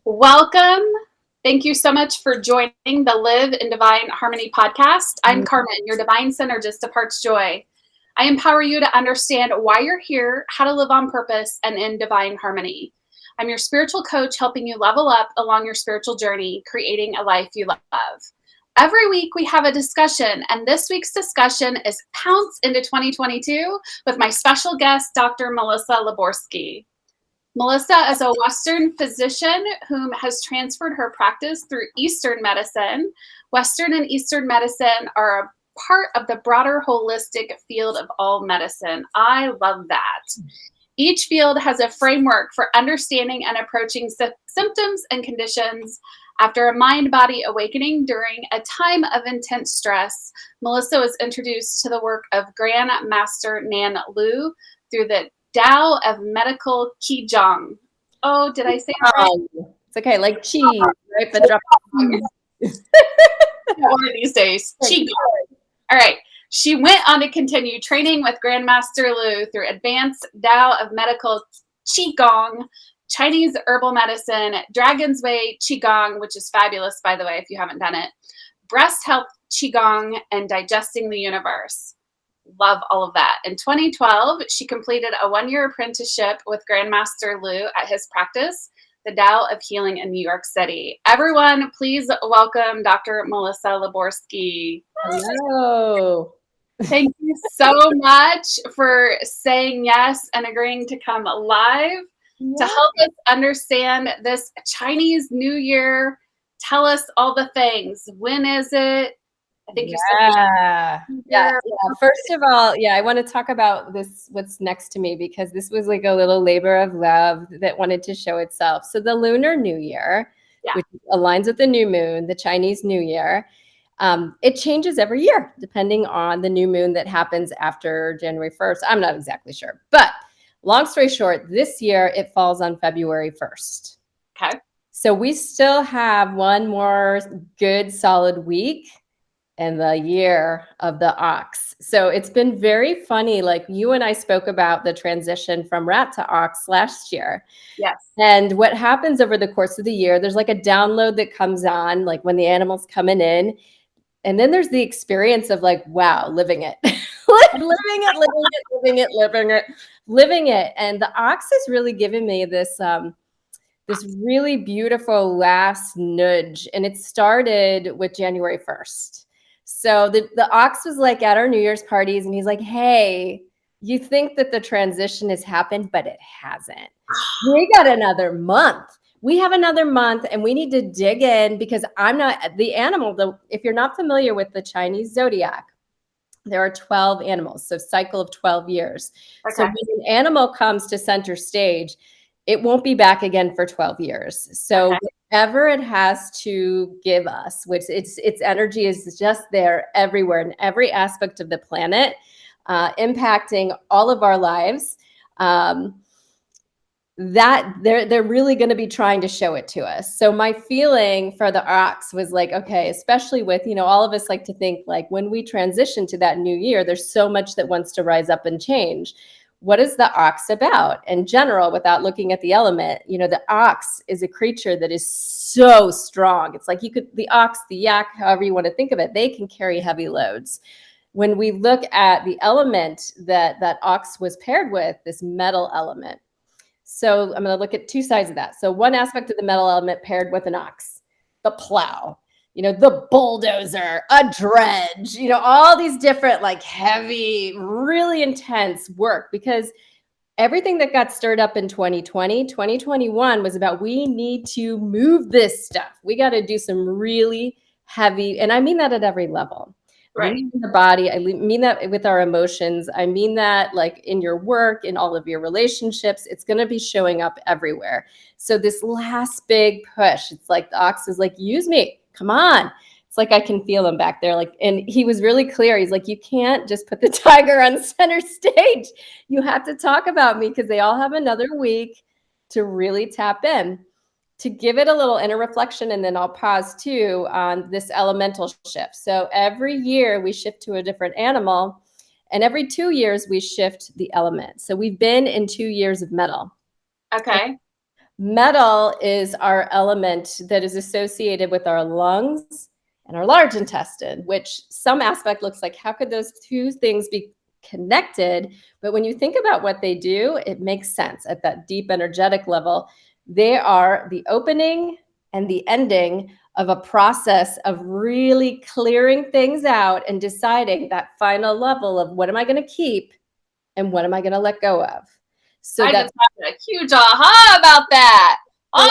Welcome. Thank you so much for joining the Live in Divine Harmony podcast. I'm Karmen, your divine synergist of Heart's Joy. I empower you to understand why you're here, how to live on purpose, and in divine harmony. I'm your spiritual coach, helping you level up along your spiritual journey, creating a life you love. Every week we have a discussion, and this week's discussion is Pounce into 2022 with my special guest, Dr. Melissa Liborski. Melissa is a Western physician whom has transferred her practice through Eastern medicine. Western and Eastern medicine are a part of the broader holistic field of all medicine. I love that. Each field has a framework for understanding and approaching symptoms and conditions. After a mind-body awakening during a time of intense stress, Melissa was introduced to the work of Grand Master Nan Lu through the Tao of Medical Qigong. Oh, did I say it right? It's okay, like cheese, right? But drop One of these days. Qigong. All right. She went on to continue training with Grandmaster Lu through Advanced Tao of Medical Qigong, Chinese herbal medicine, Dragon's Way Qigong, which is fabulous, by the way, if you haven't done it, breast health Qigong, and digesting the universe. Love all of that. In 2012, she completed a one-year apprenticeship with Grandmaster Lu at his practice, the Tao of Healing in New York City. Everyone, please welcome Dr. Melissa Liborski. Hello. Thank you so much for saying yes and agreeing to come live to help us understand this Chinese New Year. Tell us all the things. When is it? I think you said yeah. First of all, I want to talk about this, what's next to me, because this was like a little labor of love that wanted to show itself. So the Lunar New Year, which aligns with the new moon, the Chinese New Year, it changes every year depending on the new moon that happens after January 1st. I'm not exactly sure, but long story short, this year it falls on February 1st. Okay. So we still have one more good solid week and the year of the ox. So it's been very funny. Like you and I spoke about the transition from rat to ox last year. Yes. And what happens over the course of the year, there's like a download that comes on, like when the animal's coming in. And then there's the experience of like, wow, living it, living it. And the ox has really given me this, this really beautiful last nudge. And it started with January 1st. So the ox was like at our New Year's parties and he's like, hey, you think that the transition has happened, but it hasn't. We got another month. We have another month and we need to dig in because I'm not the animal. If you're not familiar with the Chinese zodiac, there are 12 animals. So cycle of 12 years. Okay. So when an animal comes to center stage, it won't be back again for 12 years. So whatever it has to give us, which its energy is just there everywhere in every aspect of the planet, impacting all of our lives, that they're really going to be trying to show it to us. So my feeling for the ox was like, okay, especially with, all of us like to think like when we transition to that new year, there's so much that wants to rise up and change. What is the ox about? In general, without looking at the element, the ox is a creature that is so strong. It's like the ox, the yak, however you want to think of it, they can carry heavy loads. When we look at the element that ox was paired with, this metal element. So I'm going to look at two sides of that. So one aspect of the metal element paired with an ox, the plow, the bulldozer, a dredge, all these different like heavy, really intense work, because everything that got stirred up in 2020, 2021 was about, we need to move this stuff. We got to do some really heavy, and I mean that at every level. Right. I mean in the body. I mean that with our emotions. I mean that like in your work, in all of your relationships, it's going to be showing up everywhere. So this last big push, it's like the ox is like, use me. Come on. It's like I can feel him back there. Like, and he was really clear. He's like, you can't just put the tiger on center stage. You have to talk about me, because they all have another week to really tap in. To give it a little inner reflection, and then I'll pause too on this elemental shift. So every year we shift to a different animal, and every 2 years we shift the element. So we've been in 2 years of metal. Okay. Metal is our element that is associated with our lungs and our large intestine, which some aspect looks like, how could those two things be connected? But when you think about what they do, it makes sense at that deep energetic level. They are the opening and the ending of a process of really clearing things out and deciding that final level of what am I going to keep and what am I going to let go of. So I that's just had a huge aha about that. so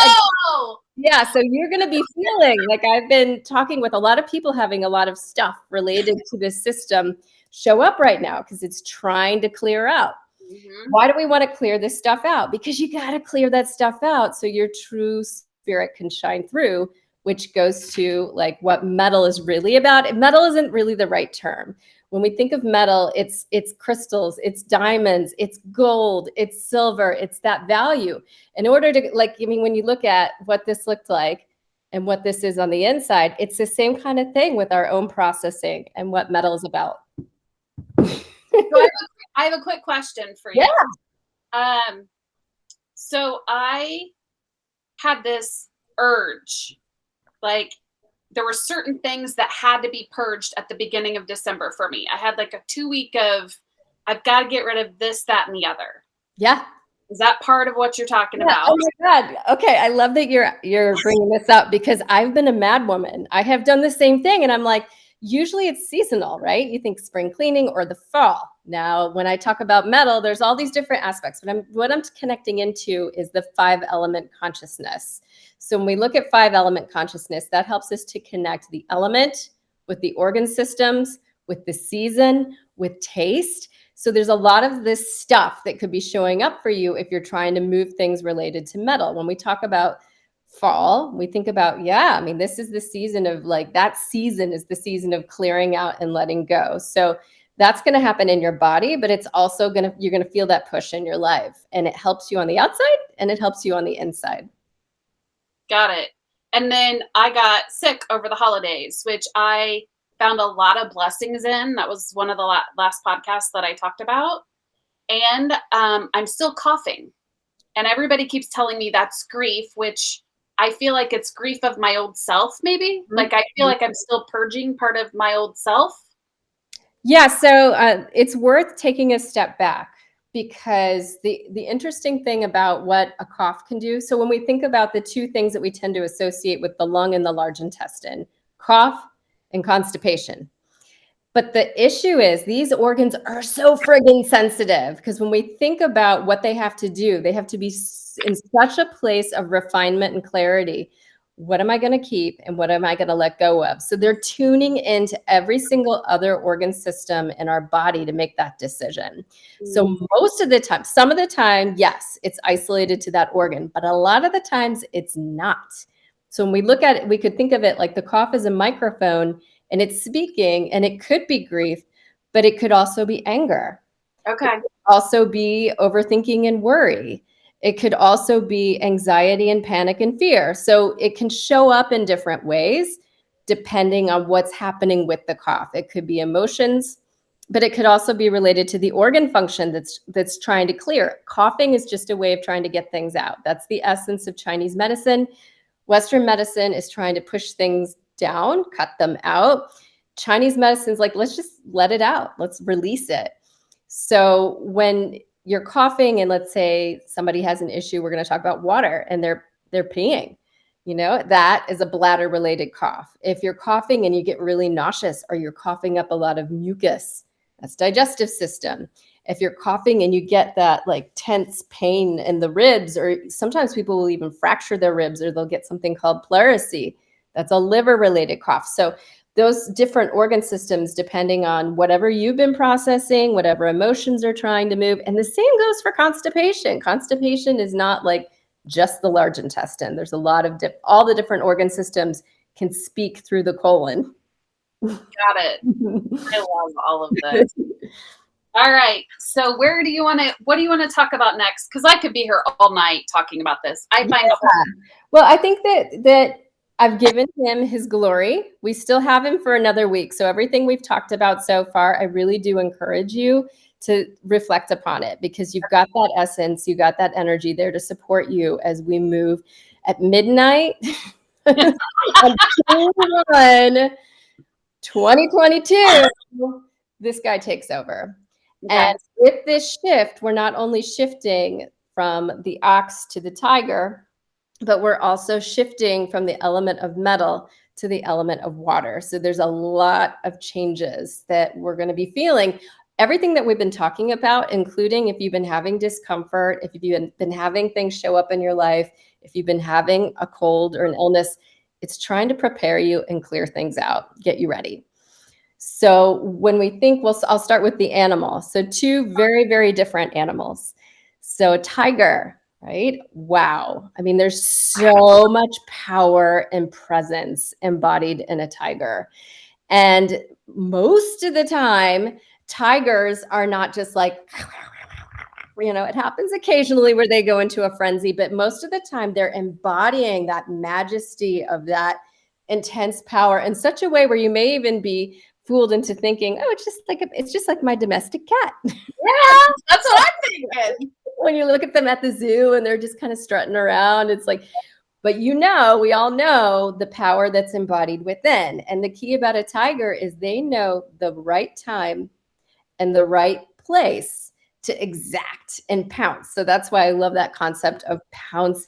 Oh, yeah, so you're going to be feeling like I've been talking with a lot of people having a lot of stuff related to this system show up right now because it's trying to clear out. mhm. Why do we want to clear this stuff out? Because you got to clear that stuff out so your true spirit can shine through, which goes to like what metal is really about. Metal isn't really the right term. When we think of metal, it's crystals, it's diamonds, it's gold, it's silver, it's that value. In order to like, I mean, when you look at what this looked like and what this is on the inside, it's the same kind of thing with our own processing and what metal is about. So I have a quick question for you. Yeah. So I had this urge, like there were certain things that had to be purged at the beginning of December for me. I had like a 2 week of, I've got to get rid of this, that, and the other. Yeah. Is that part of what you're talking about? Oh my God. Okay. I love that you're bringing this up because I've been a mad woman. I have done the same thing. And I'm like, usually it's seasonal, right? You think spring cleaning or the fall. Now, when I talk about metal, there's all these different aspects, but what I'm connecting into is the 5-element consciousness. So when we look at 5-element consciousness, that helps us to connect the element with the organ systems, with the season, with taste. So there's a lot of this stuff that could be showing up for you if you're trying to move things related to metal. When we talk about fall, we think about, yeah, I mean, this is the season of like, that season is the season of clearing out and letting go. So that's going to happen in your body, but it's also you're going to feel that push in your life, and it helps you on the outside and it helps you on the inside. Got it. And then I got sick over the holidays, which I found a lot of blessings in. That was one of the last podcasts that I talked about. And I'm still coughing. And everybody keeps telling me that's grief, which I feel like it's grief of my old self, maybe. Like I feel like I'm still purging part of my old self. Yeah, so it's worth taking a step back because the interesting thing about what a cough can do. So when we think about the two things that we tend to associate with the lung and the large intestine, cough and constipation. But the issue is these organs are so friggin' sensitive because when we think about what they have to do, they have to be in such a place of refinement and clarity. What am I going to keep and what am I going to let go of? So they're tuning into every single other organ system in our body to make that decision. So most of the time, some of the time, yes, it's isolated to that organ, but a lot of the times it's not. So when we look at it, we could think of it like the cough is a microphone and it's speaking, and it could be grief, but it could also be anger. Okay. It could also be overthinking and worry. It could also be anxiety and panic and fear. So it can show up in different ways depending on what's happening with the cough. It could be emotions, but it could also be related to the organ function that's trying to clear. Coughing is just a way of trying to get things out. That's the essence of Chinese medicine. Western medicine is trying to push things down, cut them out. Chinese medicine's like, let's just let it out. Let's release it. So when you're coughing and let's say somebody has an issue, we're going to talk about water and they're peeing, that is a bladder related cough. If you're coughing and you get really nauseous or you're coughing up a lot of mucus, that's digestive system. If you're coughing and you get that like tense pain in the ribs, or sometimes people will even fracture their ribs or they'll get something called pleurisy. That's a liver related cough. So those different organ systems, depending on whatever you've been processing, whatever emotions are trying to move. And the same goes for constipation. Constipation is not like just the large intestine. There's a lot of all the different organ systems can speak through the colon. Got it. I love all of this. All right. So what do you want to talk about next? Because I could be here all night talking about this. I find Well, I think that I've given him his glory. We still have him for another week. So everything we've talked about so far, I really do encourage you to reflect upon it, because you've got that essence, you got that energy there to support you as we move at midnight on June 1, 2022, this guy takes over. And Yes. with this shift, we're not only shifting from the ox to the tiger, but we're also shifting from the element of metal to the element of water. So there's a lot of changes that we're going to be feeling. Everything that we've been talking about, including if you've been having discomfort, if you've been having things show up in your life, if you've been having a cold or an illness, it's trying to prepare you and clear things out, get you ready. So when we think, well, I'll start with the animal. So two very, very different animals. So a tiger, right? Wow. I mean, there's so much power and presence embodied in a tiger. And most of the time, tigers are not just like, it happens occasionally where they go into a frenzy, but most of the time they're embodying that majesty of that intense power in such a way where you may even be fooled into thinking, oh, it's just like my domestic cat. Yeah, that's what I'm thinking. When you look at them at the zoo and they're just kind of strutting around, it's like, but we all know the power that's embodied within. And the key about a tiger is they know the right time and the right place to exact and pounce. So that's why I love that concept of pouncing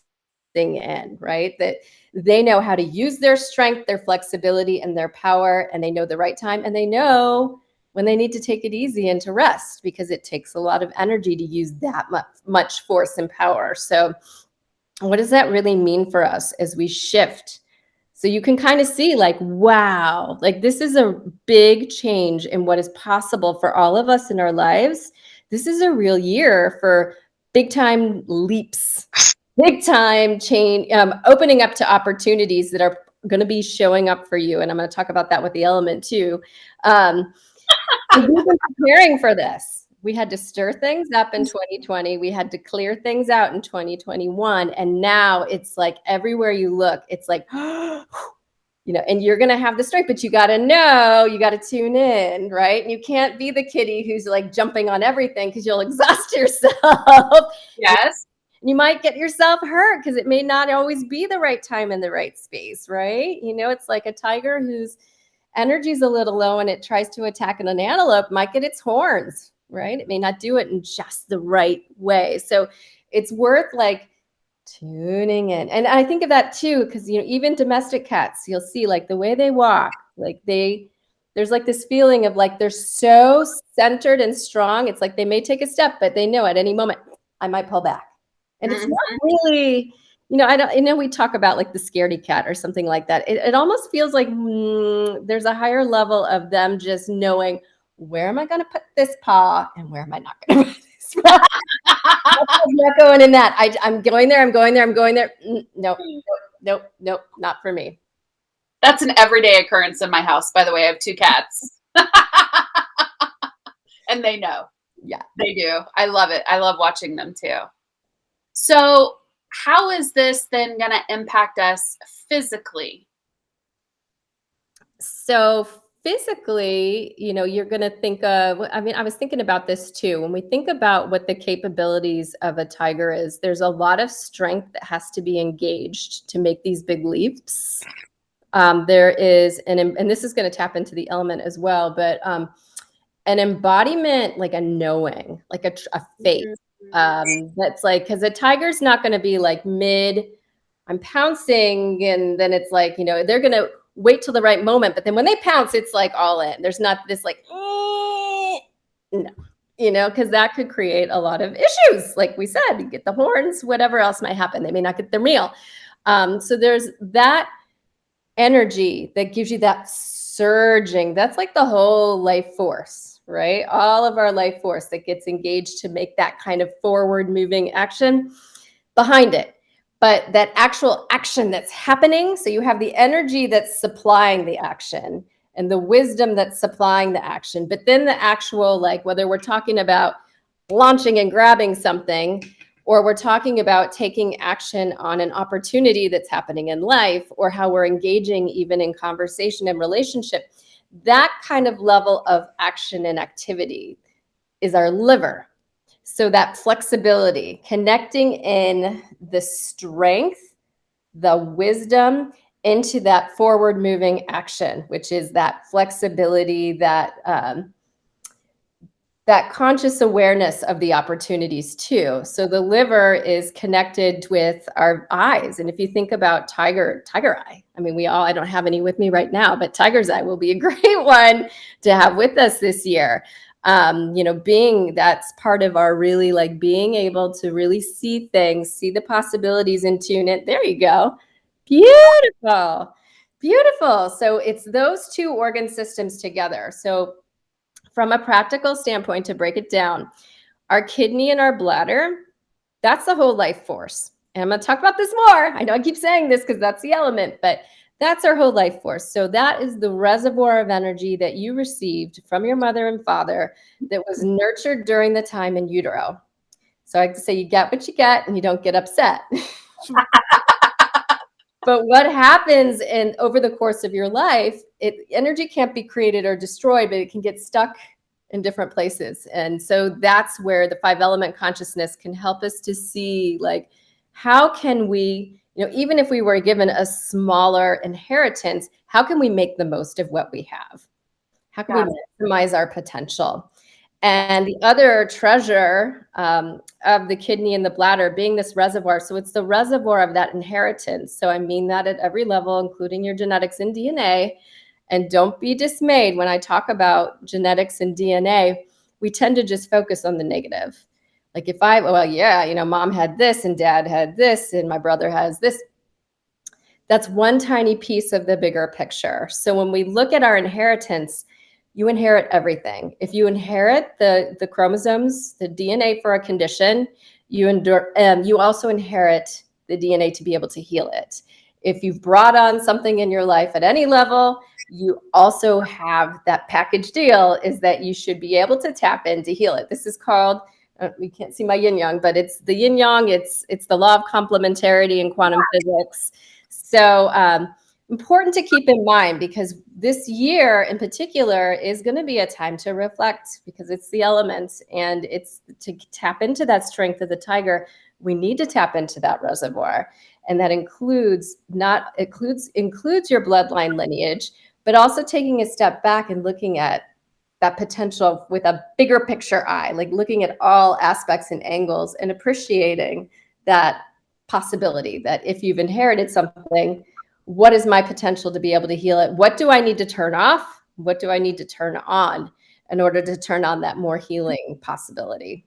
in, right? That they know how to use their strength, their flexibility, and their power, and they know the right time, and they know when they need to take it easy and to rest, because it takes a lot of energy to use that much force and power. So what does that really mean for us as we shift? So you can kind of see like, wow, like this is a big change in what is possible for all of us in our lives. This is a real year for big time leaps, big time change, opening up to opportunities that are going to be showing up for you. And I'm going to talk about that with the element too. We've been preparing for this. We had to stir things up in 2020. We had to clear things out in 2021. And now it's like everywhere you look, it's like, and you're going to have the strength, but you got to know, you got to tune in, right? And you can't be the kitty who's like jumping on everything because you'll exhaust yourself. Yes. You might get yourself hurt because it may not always be the right time in the right space, right? It's like a tiger whose energy is a little low and it tries to attack an antelope, might get its horns, right? It may not do it in just the right way. So it's worth like tuning in. And I think of that too, because, even domestic cats, you'll see like the way they walk, like there's like this feeling of like, they're so centered and strong. It's like they may take a step, but they know at any moment I might pull back. And it's not really, I know we talk about like the scaredy cat or something like that. It almost feels like there's a higher level of them just knowing, where am I going to put this paw and where am I not going to put this paw? I'm not going in that. I'm going there. I'm going there. I'm going there. Nope, not for me. That's an everyday occurrence in my house, by the way. I have 2 cats. And they know. Yeah. They do. I love it. I love watching them too. So how is this then going to impact us physically? So physically, you're going to think of, I was thinking about this too. When we think about what the capabilities of a tiger is, there's a lot of strength that has to be engaged to make these big leaps. There is, and this is going to tap into the element as well, but an embodiment, like a knowing, like a faith. That's like, because a tiger's not going to be like I'm pouncing, and then it's like, they're going to wait till the right moment, but then when they pounce, it's like all in. There's not this like, no, because that could create a lot of issues. Like we said, you get the horns, whatever else might happen. They may not get their meal. So there's that energy that gives you that surging. That's like the whole life force, right? All of our life force that gets engaged to make that kind of forward moving action behind it. But that actual action that's happening, so you have the energy that's supplying the action and the wisdom that's supplying the action, but then the actual, like whether we're talking about launching and grabbing something, or we're talking about taking action on an opportunity that's happening in life, or how we're engaging even in conversation and relationship, that kind of level of action and activity, is our liver. So that flexibility, connecting in the strength, the wisdom into that forward moving action, which is that flexibility, that conscious awareness of the opportunities too. So the liver is connected with our eyes. And if you think about tiger eye, I mean, I don't have any with me right now, but tiger's eye will be a great one to have with us this year. That's part of our really like being able to really see things, see the possibilities and tune it. There you go. Beautiful. Beautiful. So it's those two organ systems together. So from a practical standpoint, to break it down, our kidney and our bladder, that's the whole life force. And I'm going to talk about this more. I know I keep saying this because that's the element, but that's our whole life force. So that is the reservoir of energy that you received from your mother and father that was nurtured during the time in utero. So I like to say you get what you get and you don't get upset. But what happens over the course of your life, energy can't be created or destroyed, but it can get stuck in different places. And so that's where the 5-element consciousness can help us to see, like, how can we, even if we were given a smaller inheritance, how can we make the most of what we have? How can we maximize our potential? And the other treasure of the kidney and the bladder being this reservoir. So it's the reservoir of that inheritance. So I mean that at every level, including your genetics and DNA. And don't be dismayed when I talk about genetics and DNA. We tend to just focus on the negative. Like mom had this and dad had this and my brother has this. That's one tiny piece of the bigger picture. So when we look at our inheritance, you inherit everything. If you inherit the chromosomes, the DNA for a condition, you also inherit the DNA to be able to heal it. If you've brought on something in your life at any level, you also have that package deal is that you should be able to tap in to heal it. This is called, we can't see my yin yang, but it's the yin yang. It's the law of complementarity in quantum physics. So important to keep in mind, because this year in particular is going to be a time to reflect, because it's the elements and it's to tap into that strength of the tiger. We need to tap into that reservoir. And that includes your bloodline lineage, but also taking a step back and looking at that potential with a bigger picture eye, like looking at all aspects and angles and appreciating that possibility that if you've inherited something, what is my potential to be able to heal it? What do I need to turn off? What do I need to turn on in order to turn on that more healing possibility?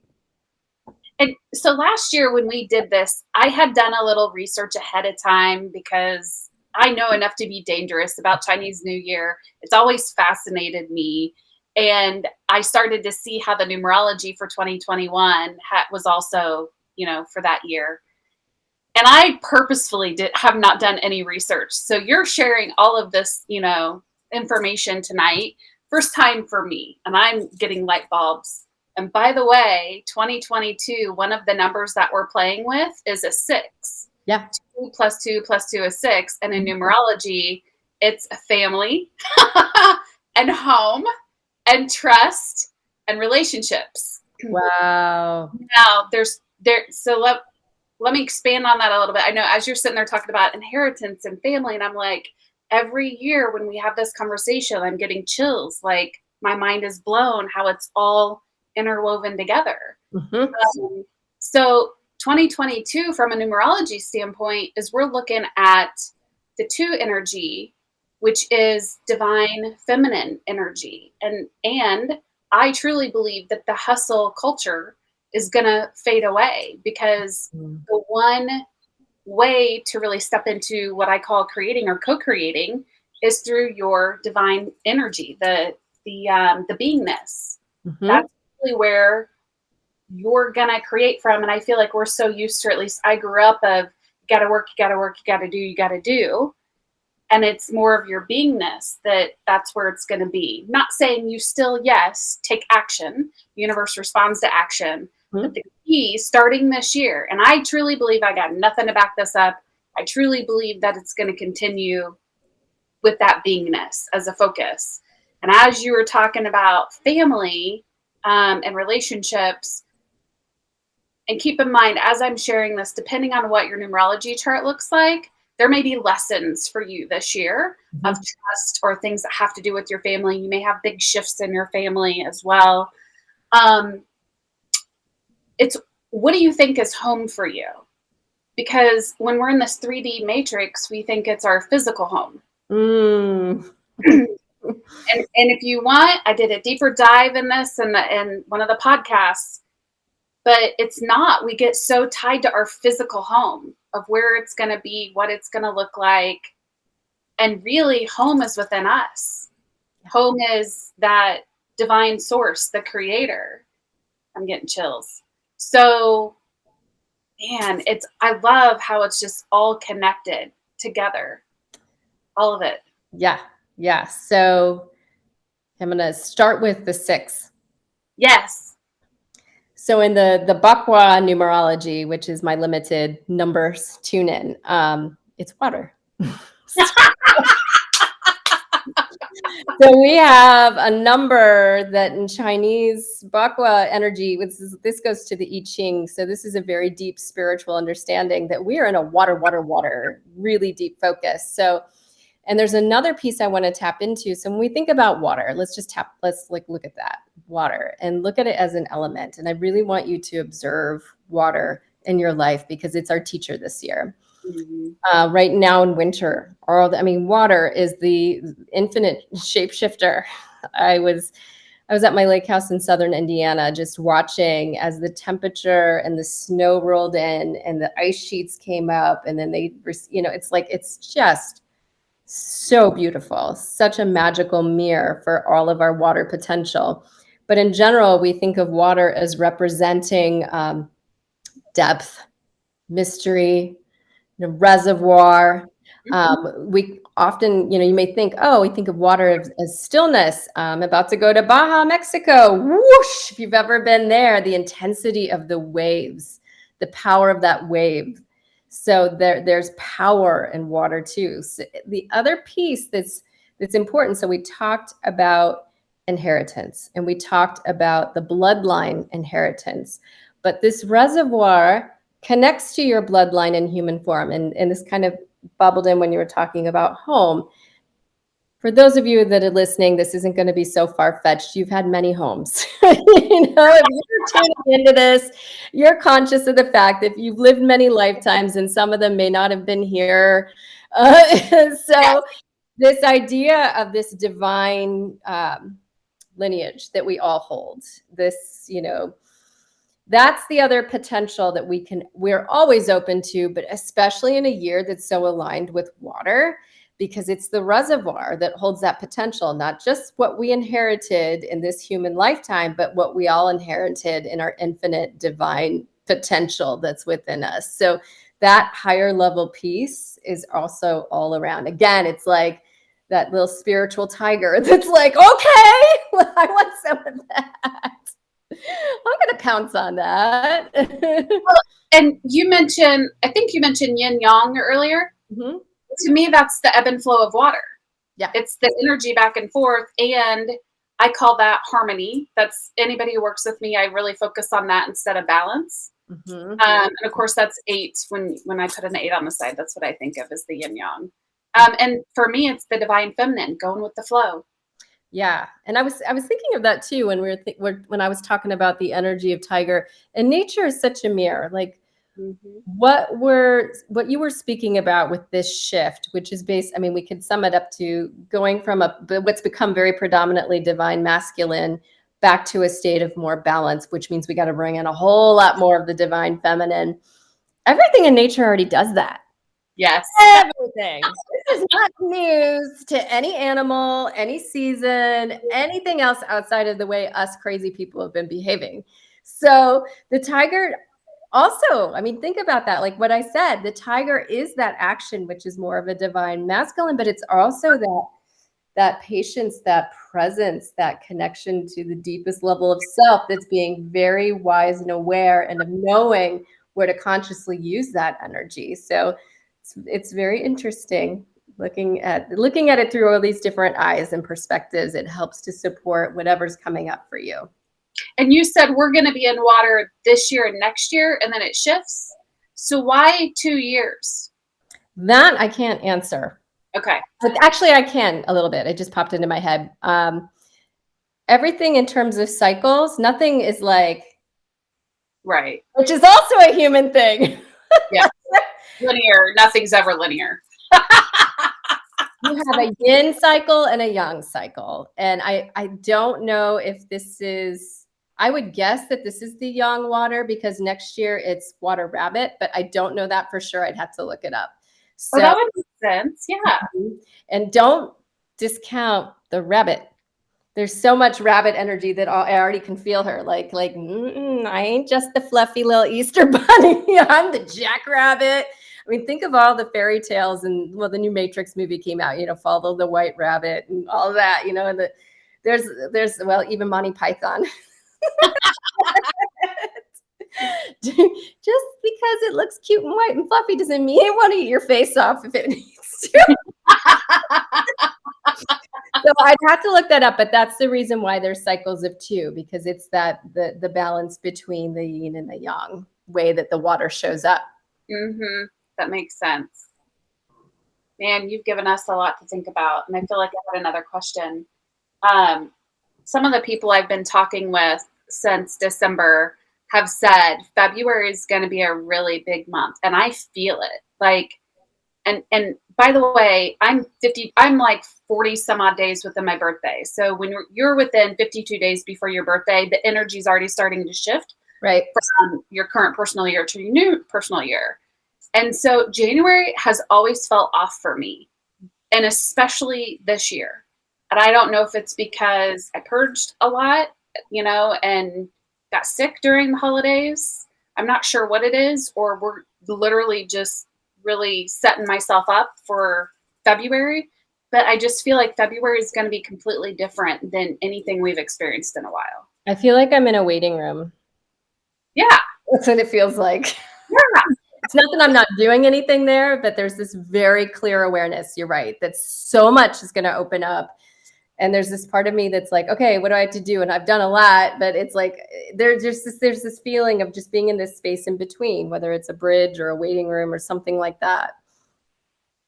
And so last year when we did this, I had done a little research ahead of time because I know enough to be dangerous about Chinese New Year. It's always fascinated me. And I started to see how the numerology for 2021 was also, for that year. And I purposefully have not done any research. So you're sharing all of this, information tonight. First time for me. And I'm getting light bulbs. And by the way, 2022, one of the numbers that we're playing with is a 6. Yeah. 2 + 2 + 2 is 6. And in numerology, it's a family and home and trust and relationships. Wow. Now so let me expand on that a little bit. I know as you're sitting there talking about inheritance and family, and I'm like, every year when we have this conversation, I'm getting chills. Like my mind is blown how it's all interwoven together. Mm-hmm. So 2022 from a numerology standpoint is we're looking at the 2 energy, which is divine feminine energy. And I truly believe that the hustle culture is going to fade away, because the one way to really step into what I call creating or co-creating is through your divine energy, the beingness. Mm-hmm. That's really where you're gonna create from. And I feel like we're so used to, at least I grew up of, you gotta work, you gotta do. And it's more of your beingness that's where it's gonna be. Not saying you still, yes, take action. Universe responds to action. Mm-hmm. But the key starting this year, and I truly believe, I got nothing to back this up, I truly believe that it's gonna continue with that beingness as a focus. And as you were talking about family, and relationships. And keep in mind, as I'm sharing this, depending on what your numerology chart looks like, there may be lessons for you this year of trust or things that have to do with your family. You may have big shifts in your family as well. Um, it's what do you think is home for you? Because when we're in this 3D matrix, we think it's our physical home. Mm. And if you want, I did a deeper dive in this in one of the podcasts, but it's not. We get so tied to our physical home of where it's going to be, what it's going to look like. And really, home is within us. Home is that divine source, the creator. I'm getting chills. So, man, I love how it's just all connected together. All of it. Yeah. So I'm going to start with the 6. Yes. So in the Bakwa numerology, which is my limited numbers tune in, it's water. So we have a number that in Chinese Bakwa energy, this goes to the I Ching. So this is a very deep spiritual understanding that we are in a water, really deep focus. So, and there's another piece I want to tap into. So when we think about water, let's look at that water and look at it as an element. And I really want you to observe water in your life because it's our teacher this year. Mm-hmm. Right now in winter, water is the infinite shapeshifter. I was at my lake house in southern Indiana, just watching as the temperature and the snow rolled in and the ice sheets came up, and then it's just so beautiful, such a magical mirror for all of our water potential. But in general, we think of water as representing depth, mystery, reservoir. We often, you may think, we think of water as stillness. I'm about to go to Baja, Mexico. Whoosh! If you've ever been there, the intensity of the waves, the power of that wave. So there's power in water too. So the other piece that's important. So we talked about inheritance and we talked about the bloodline inheritance, but this reservoir connects to your bloodline in human form. And this kind of bubbled in when you were talking about home. For those of you that are listening, this isn't going to be so far-fetched. You've had many homes. If you're tuning into this, you're conscious of the fact that you've lived many lifetimes and some of them may not have been here. So this idea of this divine lineage that we all hold, that's the other potential that we're always open to, but especially in a year that's so aligned with water, because it's the reservoir that holds that potential, not just what we inherited in this human lifetime, but what we all inherited in our infinite divine potential that's within us. So that higher level piece is also all around. Again, it's like that little spiritual tiger that's like, okay, I want some of that. I'm going to pounce on that. And I think you mentioned yin yang earlier. Mm-hmm. To me, that's the ebb and flow of water. Yeah. It's the energy back and forth. And I call that harmony. That's anybody who works with me. I really focus on that instead of balance. Mm-hmm. And of course, that's 8. When I put an 8 on the side, that's what I think of as the yin yang. And for me, it's the divine feminine, going with the flow. Yeah, and I was thinking of that too when when I was talking about the energy of tiger. And nature is such a mirror. Like what you were speaking about with this shift, which is based. I mean, we could sum it up to going from what's become very predominantly divine masculine back to a state of more balance, which means we got to bring in a whole lot more of the divine feminine. Everything in nature already does that. Yes. Everything. This is not news to any animal, any season, anything else outside of the way us crazy people have been behaving. So the tiger also, I mean, think about that. Like what I said, the tiger is that action, which is more of a divine masculine, but it's also that patience, that presence, that connection to the deepest level of self that's being very wise and aware and of knowing where to consciously use that energy. So it's very interesting looking at it through all these different eyes and perspectives. It helps to support whatever's coming up for you. And you said we're going to be in water this year and next year, and then it shifts. So why 2 years? That I can't answer. Okay. But actually, I can a little bit. It just popped into my head. Everything in terms of cycles, nothing is like, Right. which is also a human thing. Yeah. Linear. Nothing's ever linear. You have a yin cycle and a yang cycle. And I don't know if this is, I would guess that this is the yang water because next year it's water rabbit, but I don't know that for sure. I'd have to look it up. Oh, So, that would make sense. Yeah. and don't discount the rabbit. There's so much rabbit energy that I already can feel her. Like, I ain't just the fluffy little Easter bunny. I'm the jackrabbit. I mean, think of all the fairy tales and well, the new Matrix movie came out, Follow the White Rabbit and all that, and there's well, even Monty Python. Just because it looks cute and white and fluffy doesn't mean it want to eat your face off if it needs to. So I'd have to look that up, but that's the reason why there's cycles of 2, because it's that the balance between the yin and the yang way that the water shows up. Mm-hmm. That makes sense. Man, you've given us a lot to think about. And I feel like I had another question. Some of the people I've been talking with since December have said February is going to be a really big month. And I feel it. Like, and by the way, I'm like 40 some odd days within my birthday. So when you're within 52 days before your birthday, the energy is already starting to shift, right, from your current personal year to your new personal year. And so January has always felt off for me, and especially this year. And I don't know if it's because I purged a lot, and got sick during the holidays. I'm not sure what it is, or we're literally just really setting myself up for February. But I just feel like February is going to be completely different than anything we've experienced in a while. I feel like I'm in a waiting room. Yeah. That's what it feels like. Yeah. It's not that I'm not doing anything there, but there's this very clear awareness. You're right. That so much is going to open up. And there's this part of me that's like, okay, what do I have to do? And I've done a lot, but it's like, there's this feeling of just being in this space in between, whether it's a bridge or a waiting room or something like that.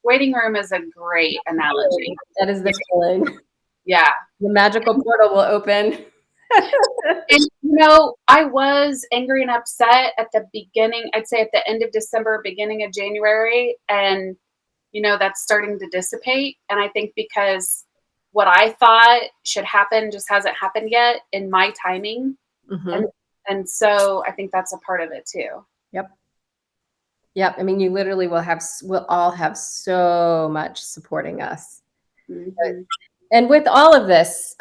Waiting room is a great analogy. That is the feeling. Yeah. The magical portal will open. And, I was angry and upset at the beginning, I'd say at the end of December, beginning of January. And, that's starting to dissipate. And I think because what I thought should happen just hasn't happened yet in my timing. Mm-hmm. And so I think that's a part of it too. Yep. I mean, you literally we'll all have so much supporting us. Mm-hmm. And with all of this,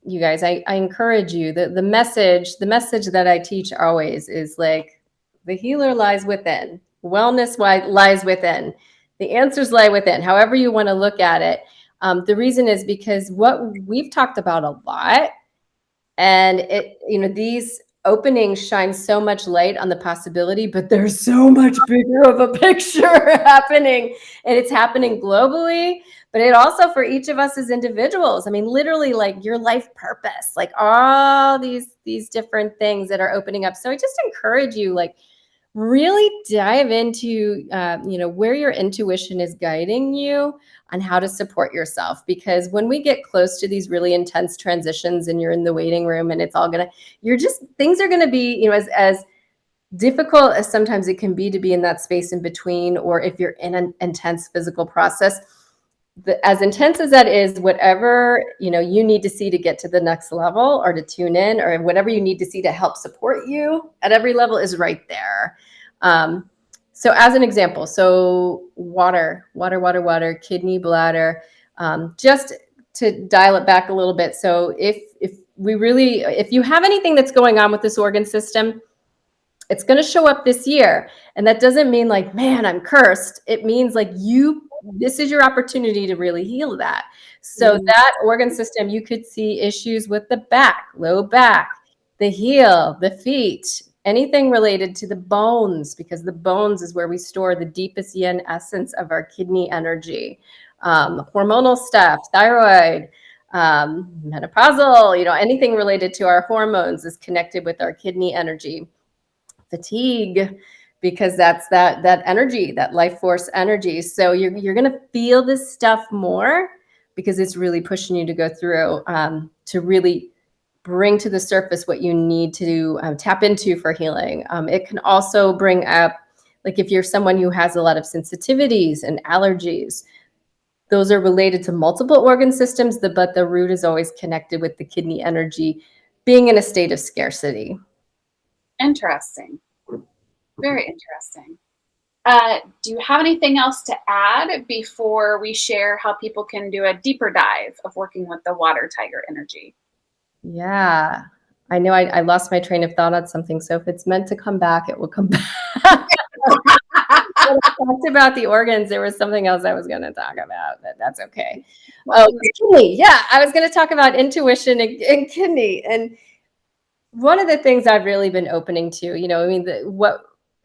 you guys, I encourage you, the message that I teach always is like, the healer lies within, wellness lies within, the answers lie within, however you want to look at it. The reason is because what we've talked about a lot, and these openings shine so much light on the possibility, but there's so much bigger of a picture happening, and it's happening globally, but it also for each of us as individuals. I mean, literally like your life purpose, like all these different things that are opening up. So I just encourage you, like, really dive into, where your intuition is guiding you on how to support yourself. Because when we get close to these really intense transitions and you're in the waiting room and it's all things are going to be, as difficult as sometimes it can be to be in that space in between, or if you're in an intense physical process, as intense as that is, whatever, you need to see to get to the next level or to tune in, or whatever you need to see to help support you at every level is right there. So as an example, water, kidney, bladder, just to dial it back a little bit. So if you have anything that's going on with this organ system, it's going to show up this year. And that doesn't mean like, man, I'm cursed. It means like this is your opportunity to really heal that. So that organ system, you could see issues with the back, low back, the heel, the feet, anything related to the bones, because the bones is where we store the deepest yin essence of our kidney energy, hormonal stuff, thyroid, Menopausal, anything related to our hormones is connected with our kidney energy. Fatigue, because that's that energy, that life force energy. So you're going to feel this stuff more because it's really pushing you to go through to really bring to the surface what you need to tap into for healing. It can also bring up, like if you're someone who has a lot of sensitivities and allergies, those are related to multiple organ systems, but the root is always connected with the kidney energy being in a state of scarcity. Interesting. Very interesting. Do you have anything else to add before we share how people can do a deeper dive of working with the water tiger energy? Yeah, I know I lost my train of thought on something. So if it's meant to come back, it will come back. When I talked about the organs, there was something else I was going to talk about, but that's okay. Oh, kidney. Yeah, I was going to talk about intuition and kidney. And one of the things I've really been opening to, I mean,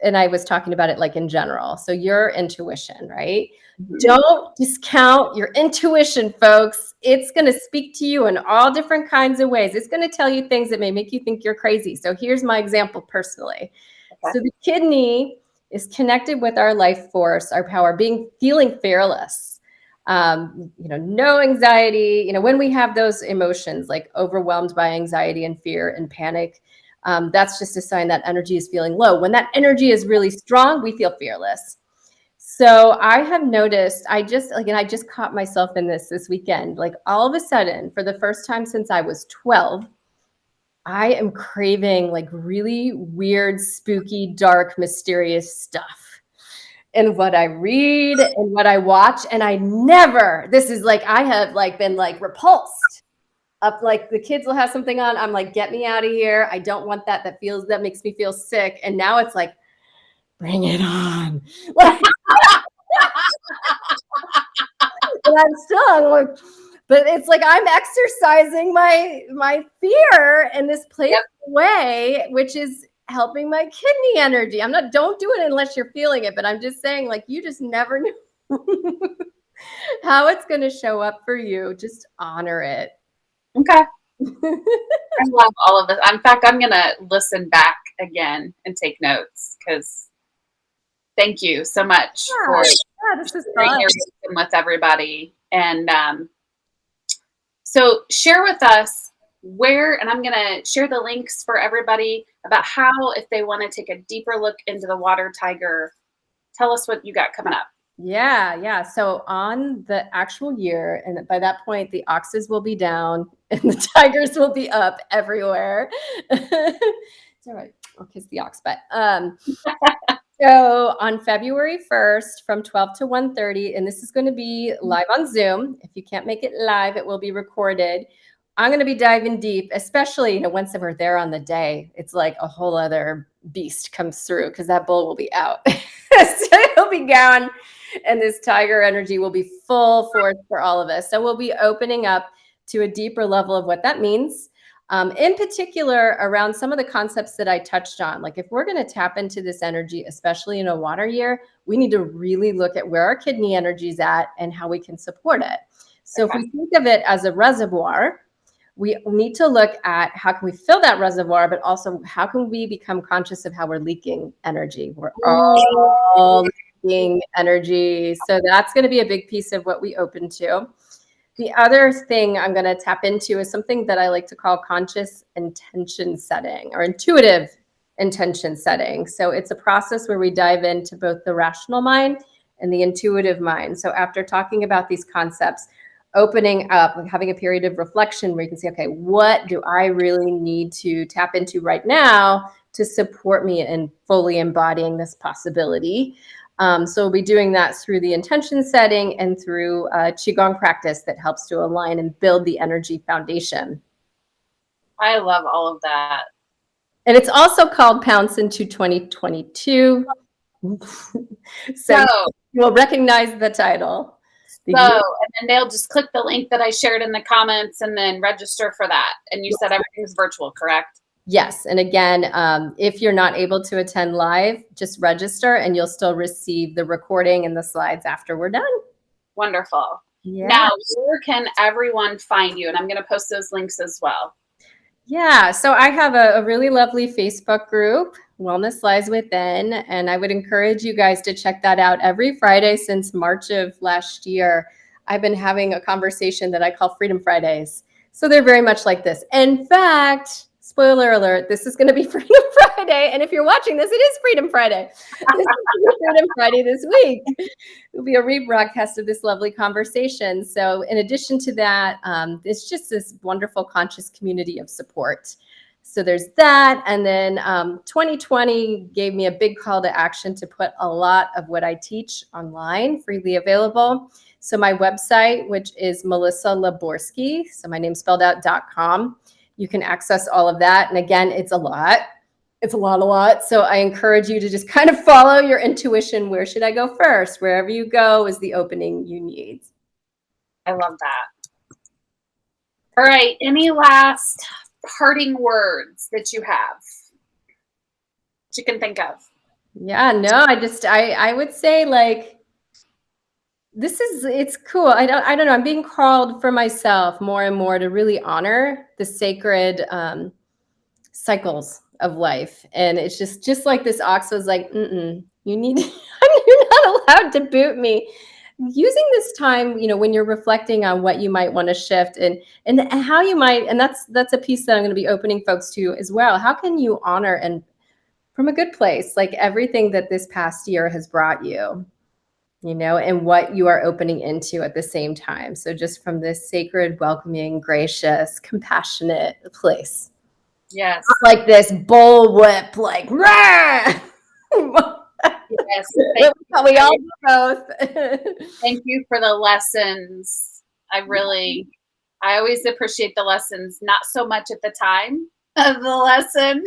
and I was talking about it like in general. So your intuition, right? Mm-hmm. Don't discount your intuition, folks. It's going to speak to you in all different kinds of ways. It's going to tell you things that may make you think you're crazy. So here's my example personally. Okay. So the kidney is connected with our life force, our power, feeling fearless. No anxiety, when we have those emotions like overwhelmed by anxiety and fear and panic, that's just a sign that energy is feeling low. When that energy is really strong, we feel fearless. So I have noticed, I just caught myself in this weekend, like all of a sudden, for the first time since I was 12, I am craving like really weird, spooky, dark, mysterious stuff. And what I read and what I watch, and I have been like repulsed up, like the kids will have something on, I'm like, get me out of here. I don't want that. That makes me feel sick. And now it's like, bring it on. I'm like, but it's like I'm exercising my fear in this playful way, which is helping my kidney energy. Don't do it unless you're feeling it, but I'm just saying, like, you just never know how it's going to show up for you. Just honor it. Okay. I love all of this. In fact, I'm going to listen back again and take notes because thank you so much for sharing your wisdom with everybody. And so share with us where, and I'm going to share the links for everybody about how, if they want to take a deeper look into the water tiger, tell us what you got coming up. Yeah. So on the actual year, and by that point, the oxes will be down and the tigers will be up everywhere. It's all right. I'll kiss the ox butt. So on February 1st from 12 to 1:30, and this is going to be live on Zoom. If you can't make it live, it will be recorded. I'm going to be diving deep, especially, once we're there on the day, it's like a whole other beast comes through because that bull will be out. So he'll be gone and this tiger energy will be full force for all of us. So we'll be opening up to a deeper level of what that means. In particular, around some of the concepts that I touched on, like if we're going to tap into this energy, especially in a water year, we need to really look at where our kidney energy is at and how we can support it. So if we think of it as a reservoir, we need to look at how can we fill that reservoir, but also how can we become conscious of how we're leaking energy. We're all leaking energy. So that's going to be a big piece of what we open to. The other thing I'm going to tap into is something that I like to call conscious intention setting or intuitive intention setting. So it's a process where we dive into both the rational mind and the intuitive mind. So after talking about these concepts, opening up, having a period of reflection where you can say, okay, what do I really need to tap into right now to support me in fully embodying this possibility? So we'll be doing that through the intention setting and through Qigong practice that helps to align and build the energy foundation. I love all of that. And it's also called Pounce into 2022. So you'll recognize the title. And then they'll just click the link that I shared in the comments and then register for that. And you said everything's virtual, correct? Yes. And again, if you're not able to attend live, just register and you'll still receive the recording and the slides after we're done. Wonderful. Yeah. Now, where can everyone find you? And I'm going to post those links as well. Yeah, so I have a really lovely Facebook group, Wellness Lies Within, and I would encourage you guys to check that out. Every Friday since March of last year, I've been having a conversation that I call Freedom Fridays. So they're very much like this. In fact, spoiler alert, this is going to be Freedom Friday. And if you're watching this, it is Freedom Friday. This is Freedom Friday this week. It'll be a rebroadcast of this lovely conversation. So in addition to that, it's just this wonderful conscious community of support. So there's that. And then 2020 gave me a big call to action to put a lot of what I teach online, freely available. So my website, which is Melissa Laborsky, so my name spelled out .com, you can access all of that. And again, it's a lot. It's a lot. So I encourage you to just kind of follow your intuition. Where should I go first? Wherever you go is the opening you need. I love that. All right. Any last parting words that you have that you can think of? Yeah, no, I would say like, it's cool. I don't know. I'm being called for myself more and more to really honor the sacred cycles of life. And it's just like this ox was like, you need, you're not allowed to boot me. Using this time, when you're reflecting on what you might want to shift and how you might, and that's a piece that I'm going to be opening folks to as well. How can you honor and from a good place, like everything that this past year has brought you, and what you are opening into at the same time. So just from this sacred, welcoming, gracious, compassionate place. Yes. Not like this bullwhip, like, rah! Yes. We all do both. Thank you for the lessons. I always appreciate the lessons, not so much at the time of the lesson.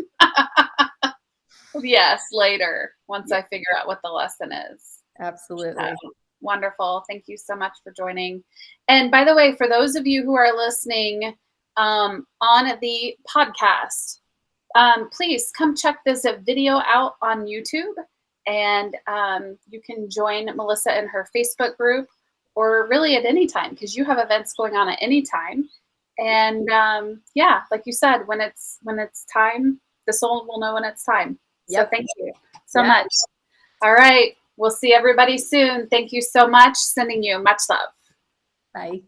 Yes, later, once I figure out what the lesson is. Absolutely. Wonderful. Thank you so much for joining. And by the way, for those of you who are listening on the podcast, please come check this video out on YouTube. And you can join Melissa in her Facebook group or really at any time because you have events going on at any time. And yeah, like you said, when it's time, the soul will know when it's time. Yep. So thank you so much. All right. We'll see everybody soon. Thank you so much. Sending you much love. Bye.